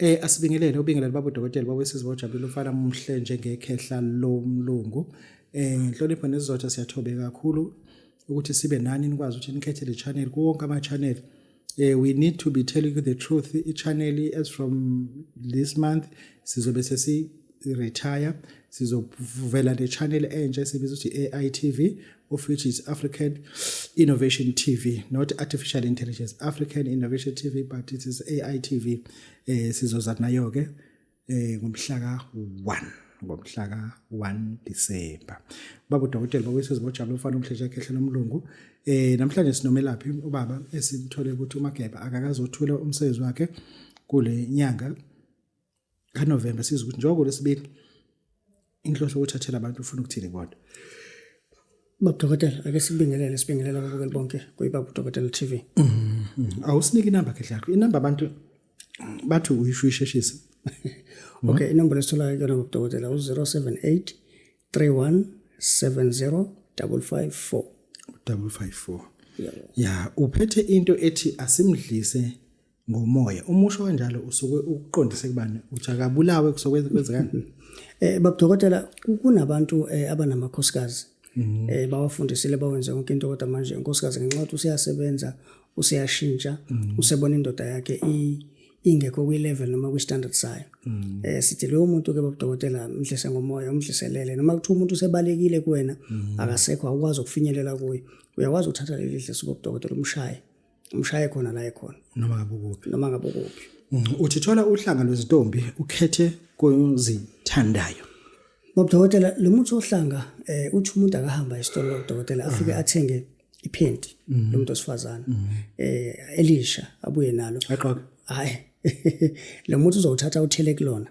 Asibingelele ubingelele baba udokotela babesizwe bojabula ufana umhle njengekhehla lomlungu. Nhlonipho nesizotha siyathobe kakhulu ukuthi sibe nani nikwazi ukuthi nikhethe le channel kuwonke ama channel. We need to be telling you the truth. I channel as from this month sizobe sesi retire, sizovela le channel entsha esibiza ukuthi AITV, of which is African Innovation TV, not Artificial Intelligence, African Innovation TV, but it is AITV. Sizoza nayo ke ngomhla ka-1 December. Baba udokotela babesizwe bojabula ufana umhleja kehle nomlungu. Namhlanje sinomelaphi ubaba esithole ukuthi uMageba akakazothula umsebenzi wakhe kule nyanga kaNovember. Sizwe ukuthi njengoba lesibili inhloso ukuthathela abantu ufuna ukuthini kodwa. Baba udokotela ake sibingelela ababukeli bonke kuyibaba udokotela TV. Awusinike inamba kehle yakho. Inamba abantu bathi uyisheshisa. Okay, inombolo esithola yona baba udokotela u078 3170 554. 554. Yeah, uphethe into ethi asimdlise ngomoya. Umusho kanjalo usuke uqondise kubani uthi akabulawe kusokwenzekani? Baba udokotela kunabantu abanamakhosikazi. Bawafundisile bawenze yonke into kodwa manje inkosikazi ngenxa ukuthi usiyasebenza, usiyashintsha, usebona indoda yakhe ingekho kwi-level noma kwi-standard sayo. Sithi leyo muntu ke baba udokotela mdlise ngomoya, umdliselele noma kuthi umuntu usebalekile kuwena akasekho akwazi ukufinyelela kuye. Uyakwazi ukuthatha leli dlisi baba udokotela umshaye khona la ekhona noma ngabe ukuphi. Uthi thola uhlanga lwezintombi ukhethe kozithandayo. Baba udokotela lo muntu ohlanga uthi umuntu akahamba esitolo baba udokotela afike athenge iphenti lo muntu osifazana Elisha abuye nalo. Hayi lo muntu uzowuthatha uthele kulona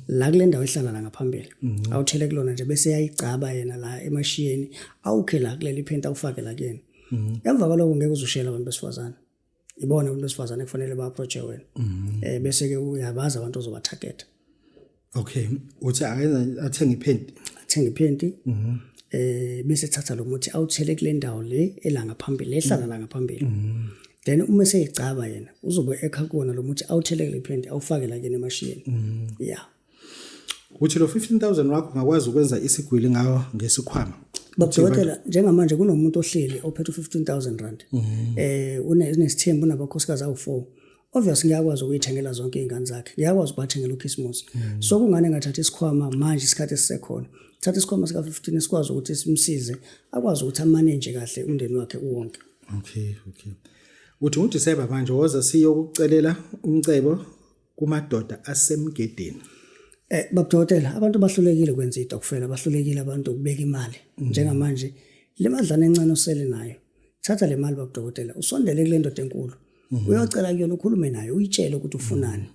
la kule ndawo ehlala la ngaphambili awuthele kulona nje bese yayigcaba yena la emashiyeni awukhe la kuleli phenti awufake la kuyena. Emva kwaloko ngeke uzushela abantu besifazana ibona abantu besifazana kufanele ba approach wena bese ke uyabaza abantu ozoba target. Okay, uthi athenge iphenti bese thatha lo muthi awuthele kule ndawo le elanga phambili ehlala la ngaphambili. Then uma seyigcaba yena uzobe ekha kona lo muthi awuthelele iphenti awufake la kene emashiyeni. Yeah. Uthi lo 15,000 wakho ngakwazi ukwenza isigwili ngawo ngesikhwama. Baba udokotela njengamanje kunomuntu ohleli ophethe 15,000 rand. Unesithembu unabakhosikazi awu4. Obviously ngiyakwazi ukuyithengela zonke izingane zakhe. Ngiyakwazi ukubathengela uChristmas. So kungane ngathatha isikhwama manje isikhathi esisekhona. Thatha isikhwama sika 15 sikwazi ukuthi simsize akwazi ukuthi amanage kahle umndeni wakhe uwonke. Okay. Uthi uDecember manje woza siyokucelela umcebo kumadoda asemgedeni. Baba udokotela abantu bahlulekile ukwenza idokufela, bahlulekile abantu ukubeka imali. Njengamanje le madlana encane osele nayo. Thatha le mali baba udokotela usondele kule ndoda enkulu. Uyocela kuyona ukhulume nayo uyitshele ukuthi ufunani.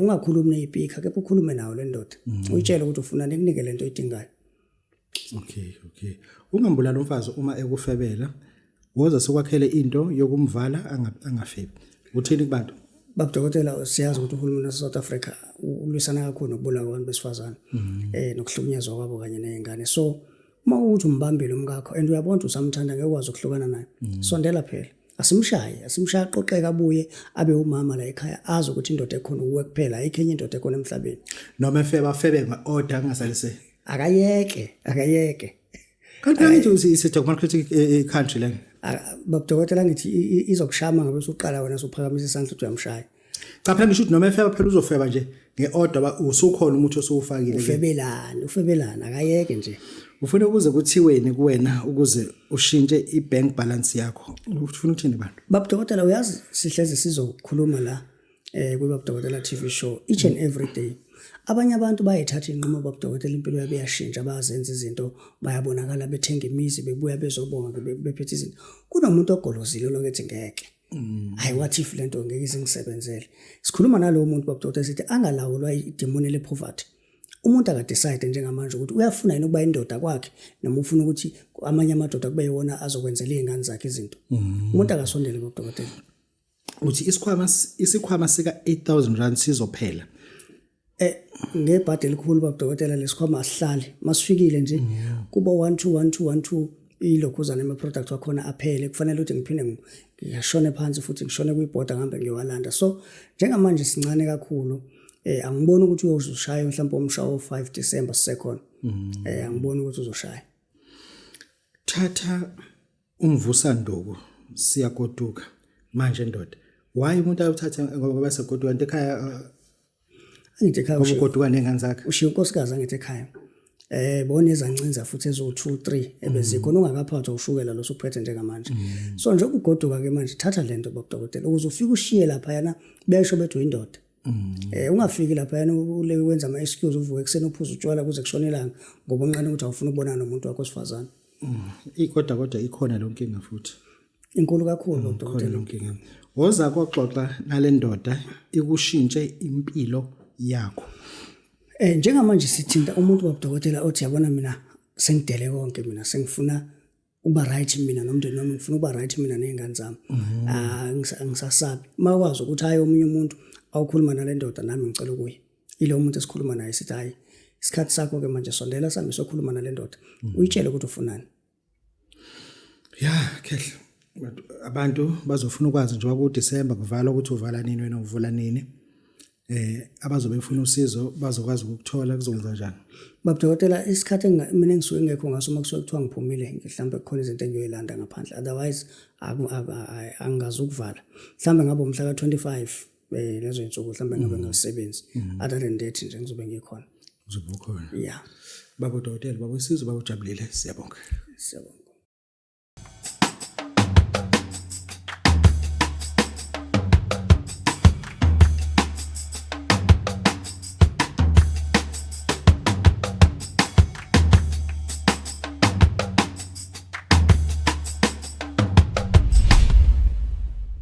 Ungakhulumi nezipika kepha ukhulume nayo le ndoda. Uyitshele ukuthi ufunani ekunike lento oyidingayo. Okay. Ungambulala umfazi uma ekufebela. Woza sokwakhele into yokumvala angafebi. Uthini kubantu? Baba udokotela siyazi ukuthi uhulumeni waseSouth Africa ulwisana kakhulu nokubulawa kwabantu besifazane nokuhlukunyezwa kwabo kanye nezingane. So uma uthi umbambile umkakho and uyabona ukuthi usamthanda ngeke ukwazi ukuhlukana naye. Sondela phela. Asimshaye aqoqeke abuye abe umama la ekhaya azi ukuthi indoda ekhona uwe kuphela ayikho enye indoda ekhona emhlabeni. Noma efebe order angasalise. Akayeke. Kanti ngithi is a democratic country la. Baba udokotela ngithi izokushama ngabe usuqala wena usuphakamisa isandla uthi uyamshaya. Cha phela ngisho ukuthi noma efeba phela uzofeba nje ngeorder usukhona umuthi osuwufakile. Ufebelana akayeke nje. Ufuna ukuze kuthiweni kuwena ukuze ushintshe ibank balance yakho. Ufuna ukuthini bantu? Baba udokotela uyazi sihleze sizokhuluma la kwiBaba udokotela TV show each and every day. Abanye abantu bayithatha inqumo baba udokotela impilo yabo yashintsha bazenza izinto bayabonakala bethenga imizi bebuya bezobonga bephethe izinto. Kunomuntu ogolozile lokuthi ngeke. Hayi what if lento ngeke isingisebenzele. Sikhuluma nalowo muntu baba udokotela sithi angalawulwa idemoni lepoverty. Umuntu akadecide njengamanje ukuthi uyafuna yini ukuba indoda kwakhe noma ufuna ukuthi amanye amadoda kube yona azokwenzela izingane zakhe izinto. Umuntu akasondele baba udokotela. Uthi isikhwama sika 8,000 rand sizophela. Ngebhadi elikhulu baba udokotela lesikhwama asihlali masifikile nje kuba 121212 ilokhuzana ema-product wakhona aphele kufanele ukuthi ngiphinde ngiyashone phansi futhi ngishone kwiboda ngihambe ngiyowalanda. So njengamanje sincane kakhulu angiboni ukuthi uyoshaya mhlawumbe umsha o5 December sisekhona angiboni ukuthi uzoshaya. Thatha umvusanduku siyagoduka manje ndoda why umuntu ayothatha ngoba segoduka into ekhaya angithi ekhaya ugoduka nengane zakhe ushiya unkosikazi angithi ekhaya bona izancinza futhi ezo2 3 ebezikhona ungakaphathwa ushukela lo suphethe njengamanje. So nje ukugoduka ke manje thatha lento babudokotela ukuze ufike ushiye lapha yana besho bethu indoda. Ungafiki lapha yana wenza ama excuse uvuke ekseni uphuza utshwala kuze kushona ilanga ngoba unqane ukuthi awufuna ukubonana nomuntu wakho osifazana. Kodwa ikhona lo nkinga futhi inkulu kakhulu babudokotela lo nkinga. Woza koxoxa nale ndoda ikushintshe impilo yakho. Njengamanje sithinta umuntu babudokotela othi yabona mina sengidele konke mina sengifuna uba right mina nomndeni wami ngifuna uba right mina nezingane zami. Angisasabi makwazi ukuthi hayi omunye umuntu awukhuluma nale ndoda nami ngicela ukuya ile umuntu esikhuluma naye sithi hayi isikhathi sakho ke manje sondela sami sokhuluma nale ndoda uyitshele ukuthi ufunani. Khehle abantu bazofuna ukwazi nje ku December kuvala ukuthi uvala nini wena uvula nini. Abazobe befuna usizo bazokwazi ukuthola kuzokwenza kanjani. Babudokotela isikhathi mina ngisuke ngekho ngaso makusuke kuthiwa ngiphumile mhlawumbe kukhona izinto engiyoyilanda ngaphandle otherwise angazukuvala mhlawumbe ngabe umhla ka25 lezo insuku mhlawumbe ngabe ngisebenzi other than that nje ngizobe ngikhona uzobe ukhona. Yeah Babudokotela babusizwe babujabulile siyabonga. Siyabonga.